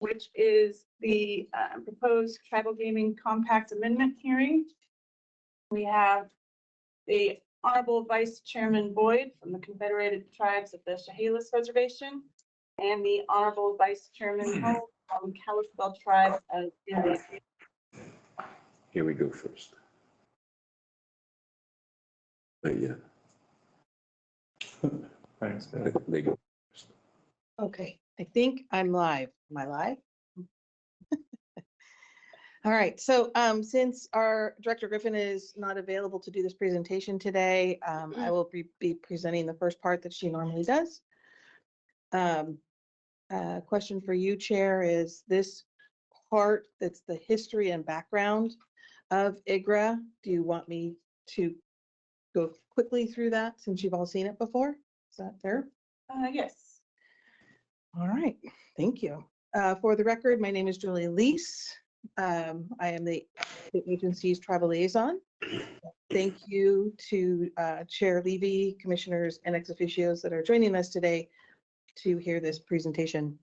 which is the proposed tribal gaming compact amendment hearing. We have the Honorable Vice Chairman Boyd from the Confederated Tribes of the Chehalis Reservation and the Honorable Vice Chairman Hull from Kalispel Tribe of Indians. Here we go first. Not yet. Thanks. They go first. Okay, I think I'm live. Am I live? All right, so since our Director Griffin is not available to do this presentation today, I will be presenting the first part that she normally does. Question for you, Chair, is this part that's the history and background of IGRA. Do you want me to go quickly through that since you've all seen it before? Is that fair? Yes. All right, thank you. For the record, my name is Julie Lease. I am the agency's tribal liaison. Thank you to Chair Levy, commissioners, and ex officios that are joining us today to hear this presentation.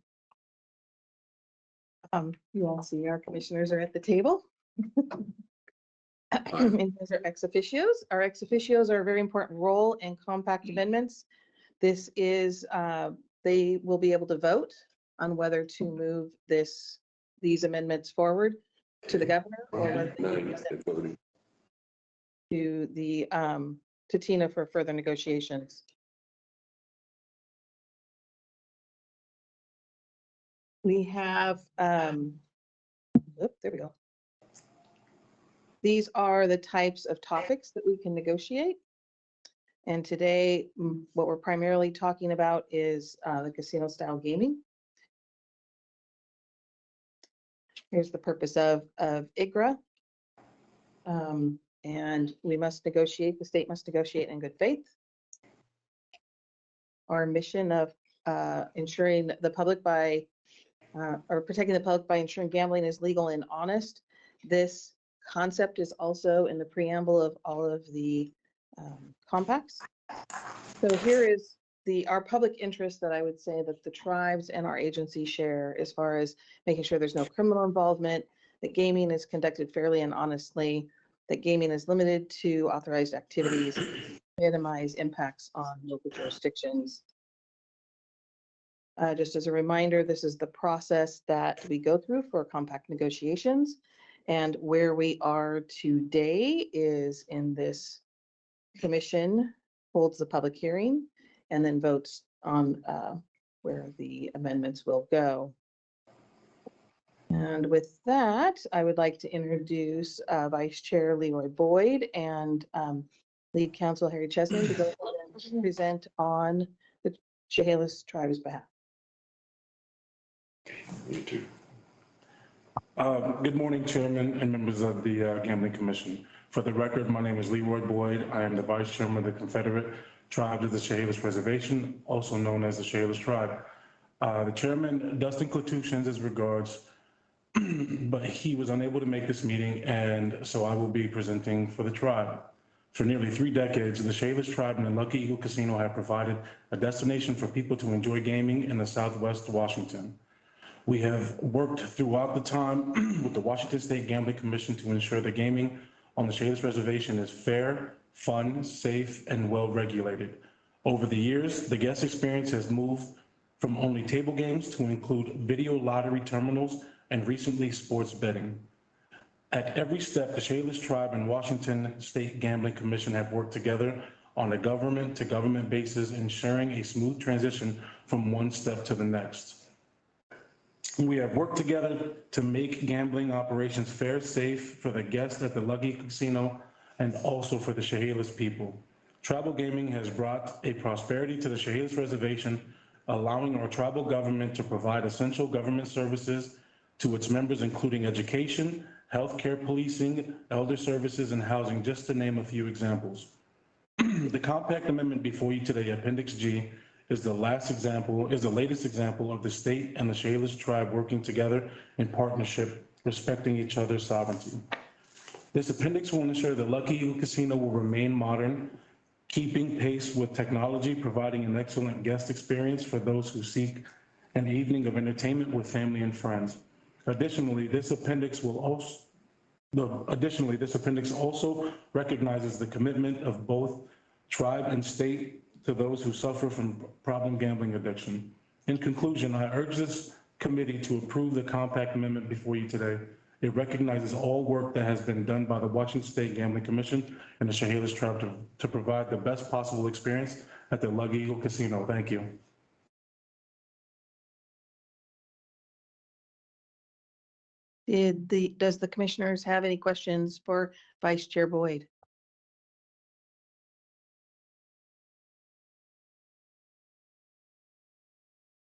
You all see our commissioners are at the table. And those are ex officios. Our ex officios are a very important role in compact amendments. This is, they will be able to vote on whether to move these amendments forward to the governor or whether to the to Tina for further negotiations. We have, there we go. These are the types of topics that we can negotiate. And today, what we're primarily talking about is the casino style gaming. Here's the purpose of IGRA. And we must negotiate, the state must negotiate in good faith. Our mission of ensuring the public by, or protecting the public by ensuring gambling is legal and honest. This concept is also in the preamble of all of the compacts. So here is our public interest that I would say that the tribes and our agency share as far as making sure there's no criminal involvement, that gaming is conducted fairly and honestly, that gaming is limited to authorized activities, minimize impacts on local jurisdictions. Just as a reminder, this is the process that we go through for compact negotiations. And where we are today is in this commission holds the public hearing and then votes on where the amendments will go. And with that, I would like to introduce Vice Chair Leroy Boyd and Lead Counsel Harry Chesney to go ahead and present on the Chehalis Tribe's behalf. You too. Good morning, Chairman and members of the Gambling Commission. For the record, my name is Leroy Boyd. I am the Vice Chairman of the Confederate Tribes of the Chehalis Reservation, also known as the Chehalis Tribe. The Chairman, Dustin Cloutier, sends his regards, but he was unable to make this meeting, and so I will be presenting for the tribe. For nearly 3 decades, the Chehalis Tribe and the Lucky Eagle Casino have provided a destination for people to enjoy gaming in the Southwest Washington. We have worked throughout the time with the Washington State Gambling Commission to ensure that gaming on the Chehalis Reservation is fair, fun, safe, and well-regulated. Over the years, the guest experience has moved from only table games to include video lottery terminals and recently sports betting. At every step, the Chehalis Tribe and Washington State Gambling Commission have worked together on a government-to-government basis, ensuring a smooth transition from one step to the next. We have worked together to make gambling operations fair, safe for the guests at the Lucky Casino and also for the Chehalis people. Tribal gaming has brought a prosperity to the Chehalis Reservation, allowing our tribal government to provide essential government services to its members, including education, healthcare, policing, elder services, and housing, just to name a few examples. The compact amendment before you today, Appendix G, is the latest example of the state and the Chehalis Tribe working together in partnership, respecting each other's sovereignty. This appendix will ensure that Lucky Eagle Casino will remain modern, keeping pace with technology, providing an excellent guest experience for those who seek an evening of entertainment with family and friends. Additionally, this appendix also recognizes the commitment of both tribe and state to those who suffer from problem gambling addiction. In conclusion, I urge this committee to approve the compact amendment before you today. It recognizes all work that has been done by the Washington State Gambling Commission and the Chehalis Tribe to provide the best possible experience at the Lug Eagle Casino. Thank you. Does the commissioners have any questions for Vice Chair Boyd?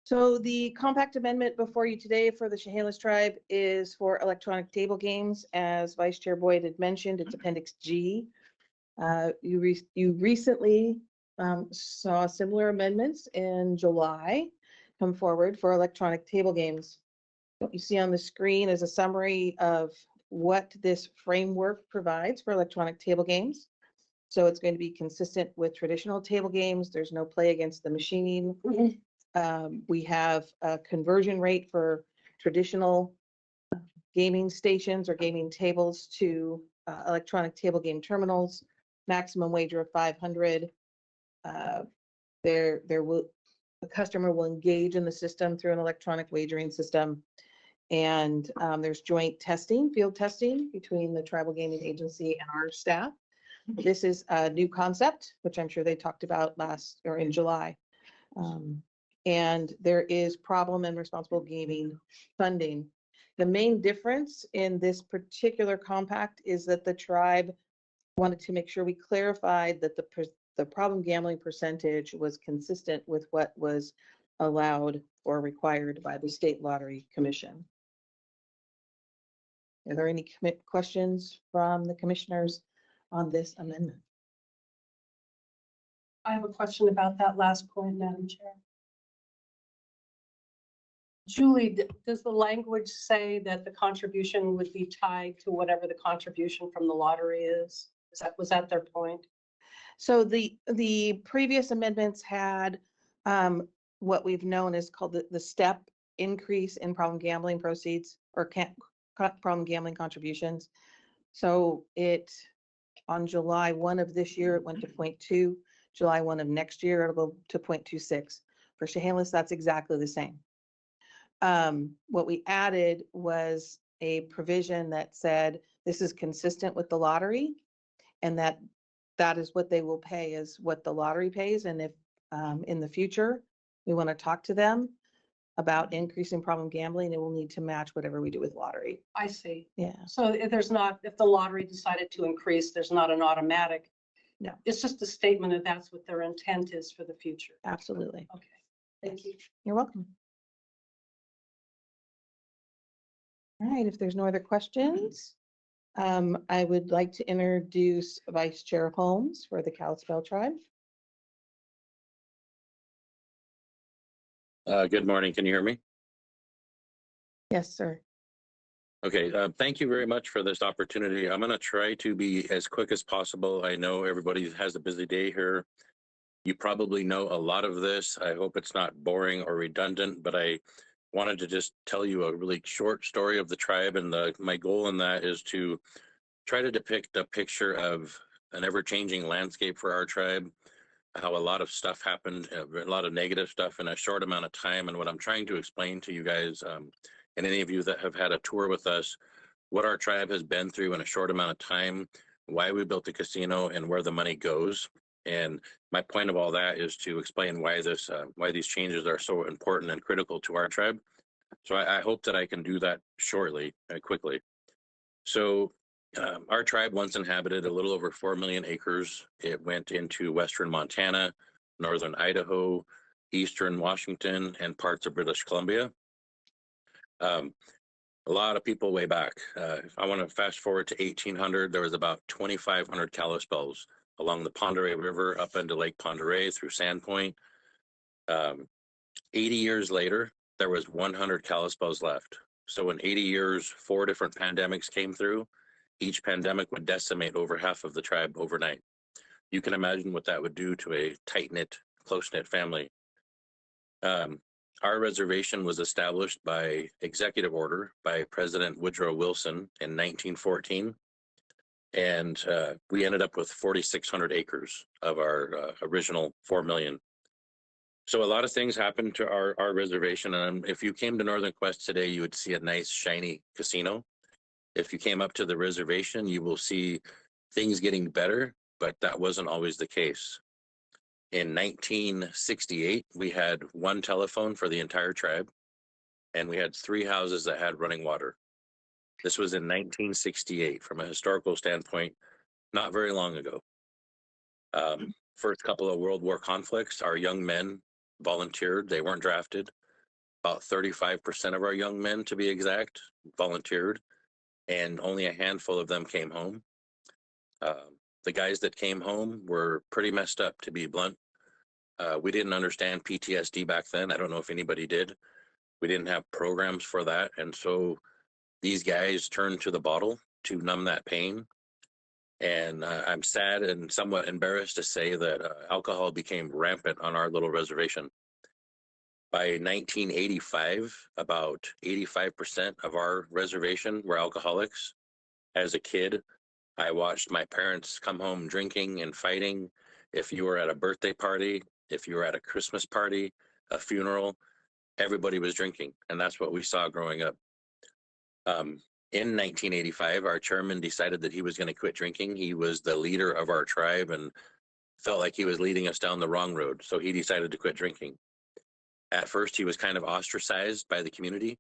So the compact amendment before you today for the Chehalis Tribe is for electronic table games. As Vice Chair Boyd had mentioned, it's Appendix G. You recently saw similar amendments in July come forward for electronic table games. What you see on the screen is a summary of what this framework provides for electronic table games. So it's going to be consistent with traditional table games. There's no play against the machine. We have a conversion rate for traditional gaming stations or gaming tables to electronic table game terminals, maximum wager of 500. The customer will engage in the system through an electronic wagering system. And there's joint testing, field testing between the Tribal Gaming Agency and our staff. This is a new concept, which I'm sure they talked about in July. And there is problem and responsible gaming funding. The main difference in this particular compact is that the tribe wanted to make sure we clarified that the problem gambling percentage was consistent with what was allowed or required by the State Lottery Commission. Are there any questions from the commissioners on this amendment? I have a question about that last point, Madam Chair. Julie, does the language say that the contribution would be tied to whatever the contribution from the lottery is? Was that their point? So the previous amendments had what we've known as called the step increase in problem gambling proceeds or problem gambling contributions. So on July 1 of this year, it went to 0.2. July 1 of next year, it'll go to 0.26. For Chehalis, that's exactly the same. What we added was a provision that said this is consistent with the lottery and that is what they will pay is what the lottery pays. And if in the future we want to talk to them about increasing problem gambling, it will need to match whatever we do with lottery. I see. Yeah. So if the lottery decided to increase, there's not an automatic. No. It's just a statement that that's what their intent is for the future. Absolutely. Okay. Thank you. You're welcome. All right, if there's no other questions, I would like to introduce Vice Chair Holmes for the Kalispel Tribe. Good morning. Can you hear me? Yes, sir. Okay. Thank you very much for this opportunity. I'm going to try to be as quick as possible. I know everybody has a busy day here. You probably know a lot of this. I hope it's not boring or redundant, but I wanted to just tell you a really short story of the tribe. And my goal in that is to try to depict a picture of an ever-changing landscape for our tribe, how a lot of stuff happened, a lot of negative stuff in a short amount of time. And what I'm trying to explain to you guys, and any of you that have had a tour with us, what our tribe has been through in a short amount of time, why we built the casino, and where the money goes. And my point of all that is to explain why these changes are so important and critical to our tribe. So I hope that I can do that shortly, quickly. So our tribe once inhabited a little over 4 million acres. It went into western Montana, northern Idaho, eastern Washington, and parts of British Columbia. A lot of people way back. If I want to fast forward to 1800, there was about 2,500 Kalispels along the Pend Oreille River up into Lake Pend Oreille through Sandpoint. 80 years later, there was 100 Kalispels left. So in 80 years, 4 different pandemics came through. Each pandemic would decimate over half of the tribe overnight. You can imagine what that would do to a tight-knit, close-knit family. Our reservation was established by executive order by President Woodrow Wilson in 1914. And we ended up with 4,600 acres of our original 4 million. So a lot of things happened to our reservation. And if you came to Northern Quest today, you would see a nice shiny casino. If you came up to the reservation, you will see things getting better, but that wasn't always the case. In 1968, we had one telephone for the entire tribe, and we had 3 houses that had running water. This was in 1968. From a historical standpoint, not very long ago. First couple of World War conflicts, our young men volunteered. They weren't drafted. About 35% of our young men, to be exact, volunteered, and only a handful of them came home. The guys that came home were pretty messed up, to be blunt. We didn't understand PTSD back then. I don't know if anybody did. We didn't have programs for that. And so these guys turned to the bottle to numb that pain. And I'm sad and somewhat embarrassed to say that alcohol became rampant on our little reservation. By 1985, about 85% of our reservation were alcoholics. As a kid, I watched my parents come home drinking and fighting. If you were at a birthday party, if you were at a Christmas party, a funeral, everybody was drinking. And that's what we saw growing up. In 1985, our chairman decided that he was going to quit drinking. He was the leader of our tribe and felt like he was leading us down the wrong road. So he decided to quit drinking. At first, he was kind of ostracized by the community.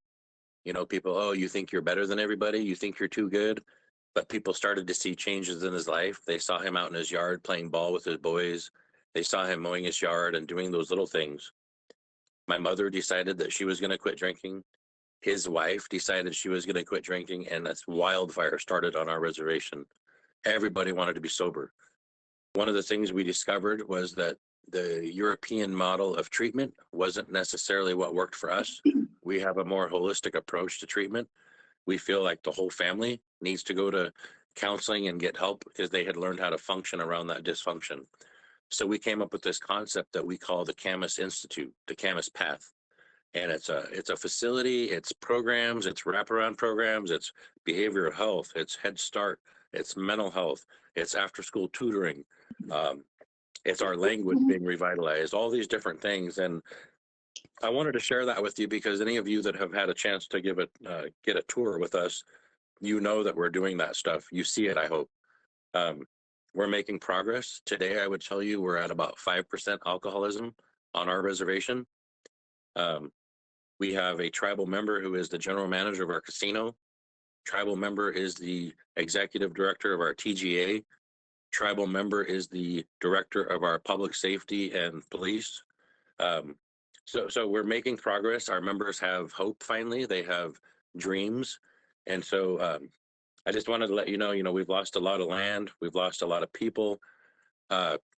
You know, people, oh, you think you're better than everybody? You think you're too good? But people started to see changes in his life. They saw him out in his yard playing ball with his boys. They saw him mowing his yard and doing those little things. My mother decided that she was going to quit drinking. His wife decided she was going to quit drinking, and this wildfire started on our reservation. Everybody wanted to be sober. One of the things we discovered was that the European model of treatment wasn't necessarily what worked for us. We have a more holistic approach to treatment. We feel like the whole family needs to go to counseling and get help because they had learned how to function around that dysfunction. So we came up with this concept that we call the Camas Institute, the Camas Path. And it's a facility, it's programs, it's wraparound programs, it's behavioral health, it's Head Start, it's mental health, it's after school tutoring, it's our language being revitalized, all these different things. And I wanted to share that with you because any of you that have had a chance to get a tour with us, you know that we're doing that stuff. You see it, I hope. We're making progress. Today, I would tell you we're at about 5% alcoholism on our reservation. We have a tribal member who is the general manager of our casino. Tribal member is the executive director of our TGA. Tribal member is the director of our public safety and police. So we're making progress. Our members have hope finally. They have dreams. And so I just wanted to let you know, we've lost a lot of land. We've lost a lot of people.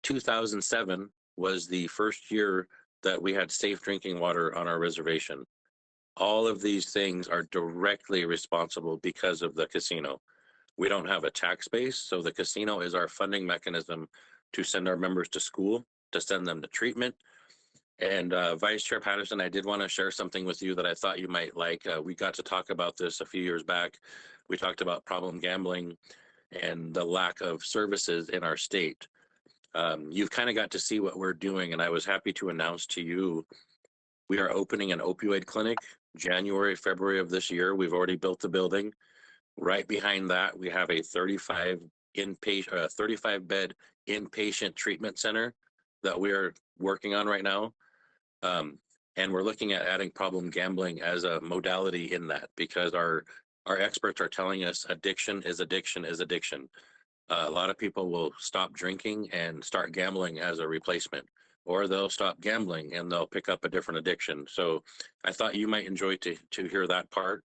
2007 was the first year that we had safe drinking water on our reservation. All of these things are directly responsible because of the casino. We don't have a tax base, so the casino is our funding mechanism to send our members to school, to send them to treatment. And Vice Chair Patterson, I did want to share something with you that I thought you might like. We got to talk about this a few years back. We talked about problem gambling and the lack of services in our state. You've kind of got to see what we're doing, and I was happy to announce to you we are opening an opioid clinic January, February of this year. We've already built the building. Right behind that, we have a 35 bed inpatient treatment center that we are working on right now. And we're looking at adding problem gambling as a modality in that because our experts are telling us addiction is addiction is addiction. A lot of people will stop drinking and start gambling as a replacement, or they'll stop gambling and they'll pick up a different addiction. So I thought you might enjoy to hear that part.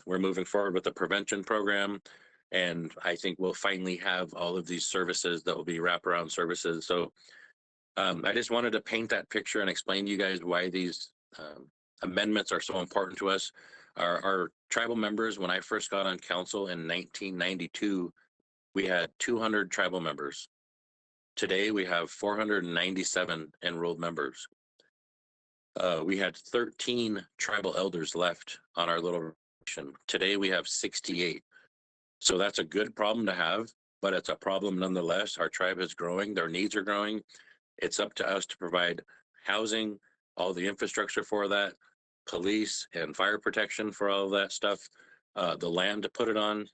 We're moving forward with the prevention program, and I think we'll finally have all of these services that will be wraparound services. So I just wanted to paint that picture and explain to you guys why these amendments are so important to us. Our tribal members, when I first got on council in 1992, we had 200 tribal members. Today, we have 497 enrolled members. we had 13 tribal elders left on our little reservation. Today we have 68. So that's a good problem to have, but it's a problem nonetheless. Our tribe is growing, their needs are growing. It's up to us to provide housing, all the infrastructure for that, police and fire protection for all of that stuff, the land to put it on,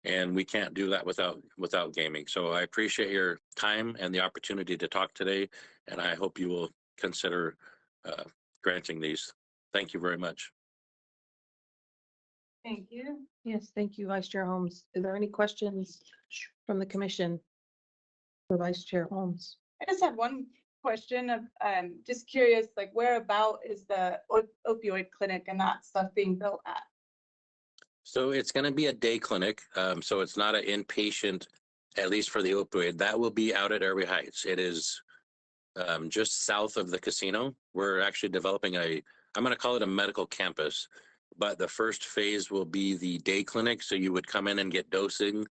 and we can't do that without gaming. So I appreciate your time and the opportunity to talk today, and I hope you will consider granting these. Thank you very much. Thank you. Yes, thank you, Vice Chair Holmes. Is there any questions from the commission for Vice Chair Holmes? I just had one question of, just curious, like whereabout is the opioid clinic and that stuff being built at? So it's going to be a day clinic. So it's not an inpatient, at least for the opioid. That will be out at Airway Heights. It is just south of the casino. We're actually developing I'm going to call it a medical campus, but the first phase will be the day clinic. So you would come in and get dosing.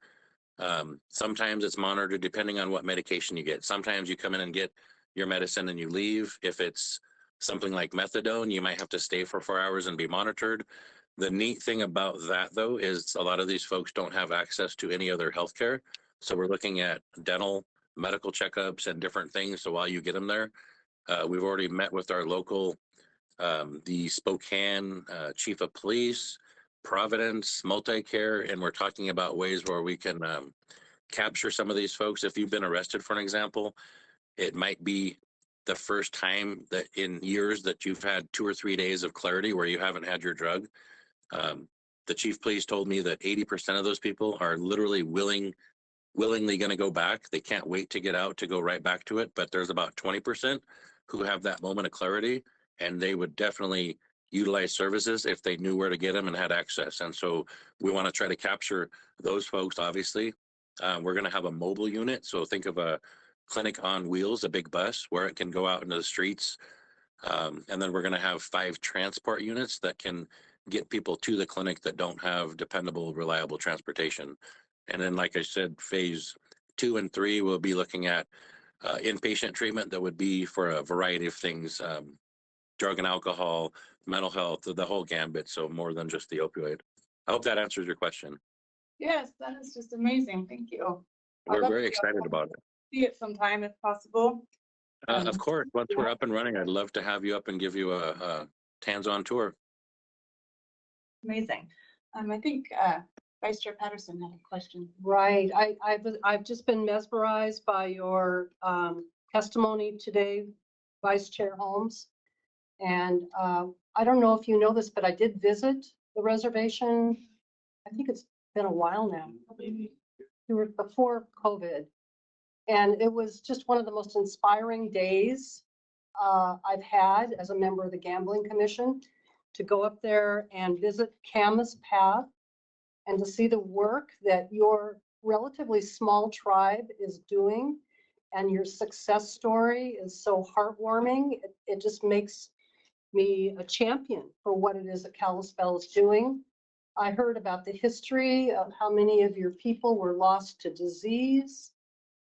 Sometimes it's monitored depending on what medication you get. Sometimes you come in and get your medicine and you leave. If it's something like methadone, you might have to stay for 4 hours and be monitored. The neat thing about that, though, is a lot of these folks don't have access to any other healthcare. So we're looking at dental, medical checkups and different things. So while you get them there, we've already met with our local, the Spokane Chief of Police, Providence, Multicare, and we're talking about ways where we can capture some of these folks. If you've been arrested, for an example, it might be the first time that in years that you've had 2 or 3 days of clarity where you haven't had your drug. The chief of police told me that 80% of those people are literally willingly going to go back. They can't wait to get out to go right back to it. But there's about 20% who have that moment of clarity, and they would definitely utilize services if they knew where to get them and had access. And so we want to try to capture those folks, obviously. We're going to have a mobile unit. So think of a clinic on wheels, a big bus where it can go out into the streets. And then we're going to have 5 transport units that can get people to the clinic that don't have dependable, reliable transportation. And then, like I said, phase 2 and 3, we'll be looking at inpatient treatment that would be for a variety of things, drug and alcohol, mental health, the whole gambit. So more than just the opioid. I hope that answers your question. Yes, that is just amazing. Thank you. I'd We're love very to excited about it. see it sometime if possible. Of course, once we're up and running, I'd love to have you up and give you a hands-on tour. Amazing. I think Vice Chair Patterson had a question. Right. I've just been mesmerized by your testimony today, Vice Chair Holmes. And I don't know if you know this, but I did visit the reservation. I think it's been a while now. Before COVID. And it was just one of the most inspiring days I've had as a member of the Gambling Commission, to go up there and visit Camas Path and to see the work that your relatively small tribe is doing, and your success story is so heartwarming. It just makes me a champion for what it is that Kalispel is doing. I heard about the history of how many of your people were lost to disease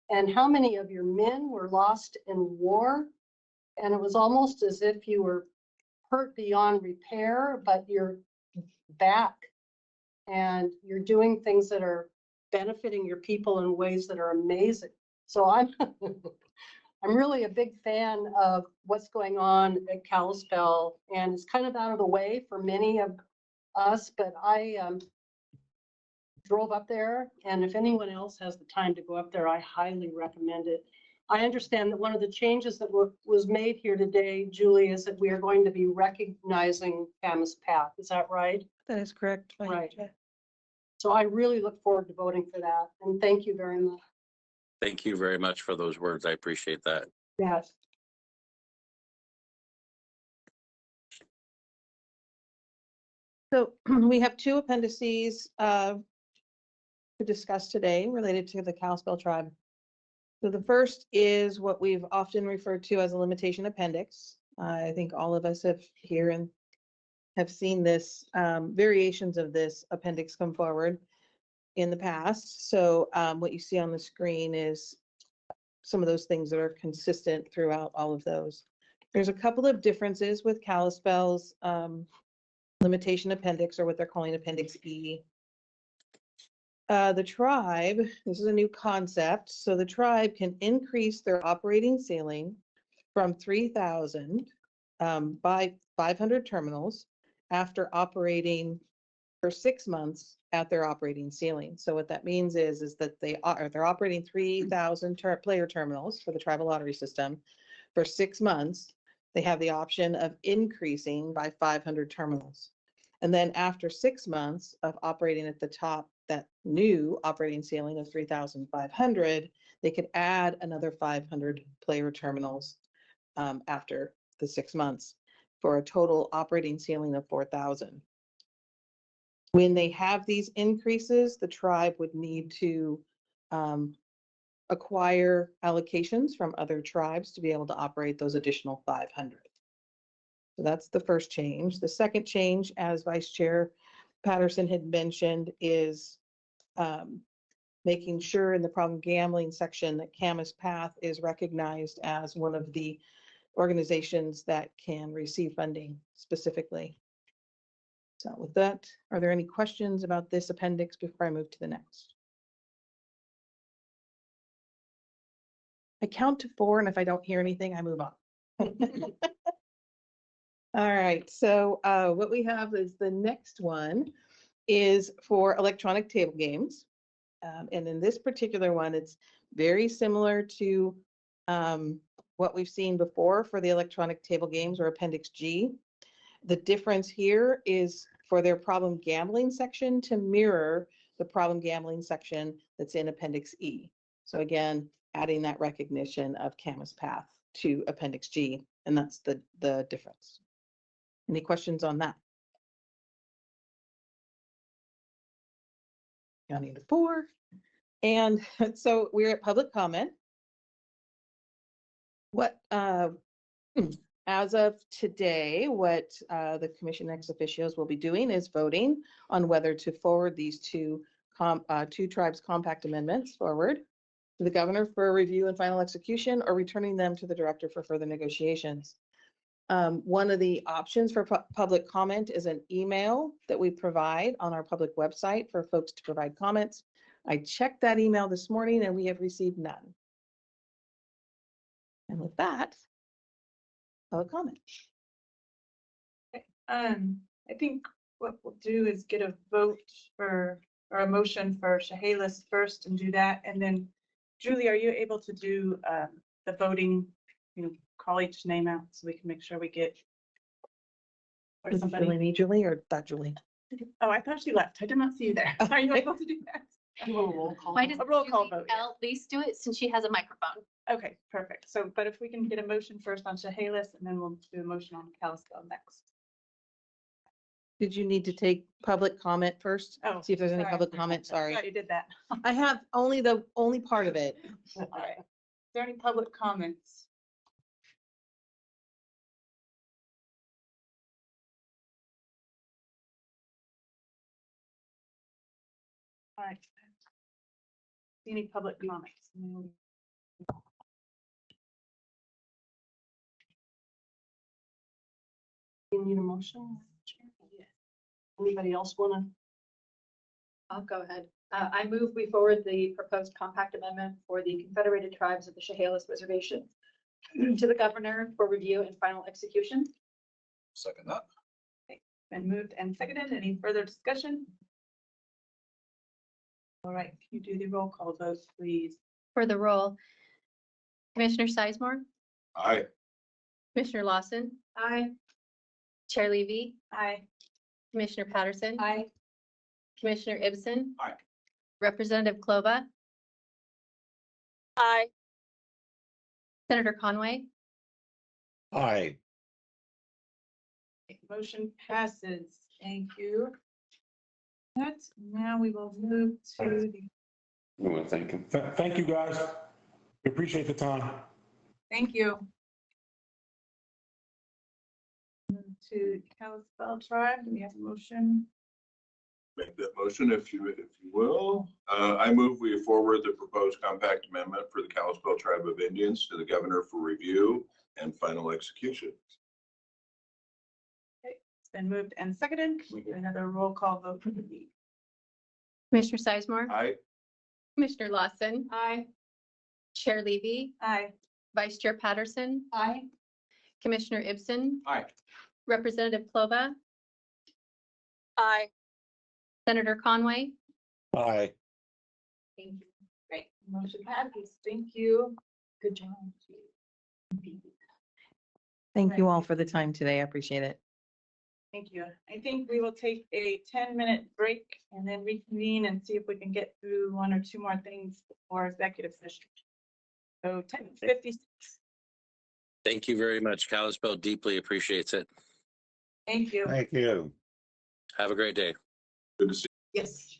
and how many of your men were lost in war. And it was almost as if you were hurt beyond repair, but you're back and you're doing things that are benefiting your people in ways that are amazing. So I'm I'm really a big fan of what's going on at Kalispel, and it's kind of out of the way for many of us, but I drove up there, and if anyone else has the time to go up there, I highly recommend it. I understand that one of the changes that was made here today, Julie, is that we are going to be recognizing Camas Path. Is that right? That is correct. Vice Right. Chair. So I really look forward to voting for that. And thank you very much. Thank you very much for those words. I appreciate that. Yes. So we have 2 appendices to discuss today related to the Kalispel tribe. So the first is what we've often referred to as a limitation appendix. I think all of us have here and have seen this, variations of this appendix come forward in the past. So what you see on the screen is some of those things that are consistent throughout all of those There's a couple of differences with Kalispel's limitation appendix, or what they're calling Appendix E. The tribe, this is a new concept, so the tribe can increase their operating ceiling from 3,000 by 500 terminals after operating for 6 months at their operating ceiling. So what that means is that they're operating 3,000 player terminals for the tribal lottery system for 6 months. They have the option of increasing by 500 terminals. And then after 6 months of operating at the top, that new operating ceiling of 3,500, they could add another 500 player terminals after the 6 months for a total operating ceiling of 4,000. When they have these increases, the tribe would need to acquire allocations from other tribes to be able to operate those additional 500. So that's the first change. The second change, as Vice Chair Patterson had mentioned, is making sure in the problem gambling section that Camas Path is recognized as one of the organizations that can receive funding specifically. So with that, are there any questions about this appendix before I move to the next? I count to 4, and if I don't hear anything, I move on. All right, so what we have is the next one is for electronic table games. And in this particular one, it's very similar to what we've seen before for the electronic table games, or Appendix G. The difference here is for their problem gambling section to mirror the problem gambling section that's in Appendix E. So again, adding that recognition of Camas Path to Appendix G, and that's the difference. Any questions on that? Counting to 4. And so we're at public comment. What, as of today, what the commission ex officios will be doing is voting on whether to forward these two tribes compact amendments forward to the governor for review and final execution, or returning them to the director for further negotiations. One of the options for public comment is an email that we provide on our public website for folks to provide comments. I checked that email this morning and we have received none. And with that, public comment. Okay. I think what we'll do is get a vote or a motion for Chehalis first and do that. And then Julie, are you able to do the voting, call each name out so we can make sure we get. Or Does somebody. Julie need Julie or that Julie? Oh, I thought she left. I did not see you there. Are you able to do that? Why A roll call vote. At least do it since she has a microphone. Okay, perfect. So, but if we can get a motion first on Chehalis and then we'll do a motion on Kalispel next. Did you need to take public comment first? Oh, See if there's any sorry. public comment, I sorry. thought you did that. I have only part of it. All right. Is there any public comments? All right. Any public comments? No. You need a motion? Anybody else want to? I'll go ahead. I move we forward the proposed compact amendment for the Confederated Tribes of the Chehalis Reservation to the governor for review and final execution. Second that. Been moved and seconded. Any further discussion? All right, can you do the roll call vote, please? For the roll, Commissioner Sizemore, Aye. Commissioner Lawson. Aye. Chair Levy, Aye. Commissioner Patterson. Aye. Commissioner Ibsen. Aye. Representative Klova. Aye. Senator Conway. Aye. Motion passes. Thank you. That's, now we will move to the, We want to thank him. Thank you, guys. We appreciate the time. thank you. To Kalispel Tribe, do we have a motion? Make that motion if you will. I move we forward the proposed compact amendment for the Kalispel Tribe of Indians to the governor for review and final execution. It's been moved and seconded. We do another roll call vote. Commissioner Sizemore? Aye. Commissioner Lawson? Aye. Chair Levy? Aye. Vice Chair Patterson? Aye. Commissioner Ibsen? Aye. Representative Plova? Aye. Senator Conway? Aye. Thank you. Great. Motion passes. Thank you. Good job. Thank you all for the time today. I appreciate it. Thank you. I think we will take a 10-minute break and then reconvene and see if we can get through one or two more things before executive session. So 10:56. Thank you very much. Kalispel deeply appreciates it. Thank you. Thank you. Have a great day. Good to see Yes.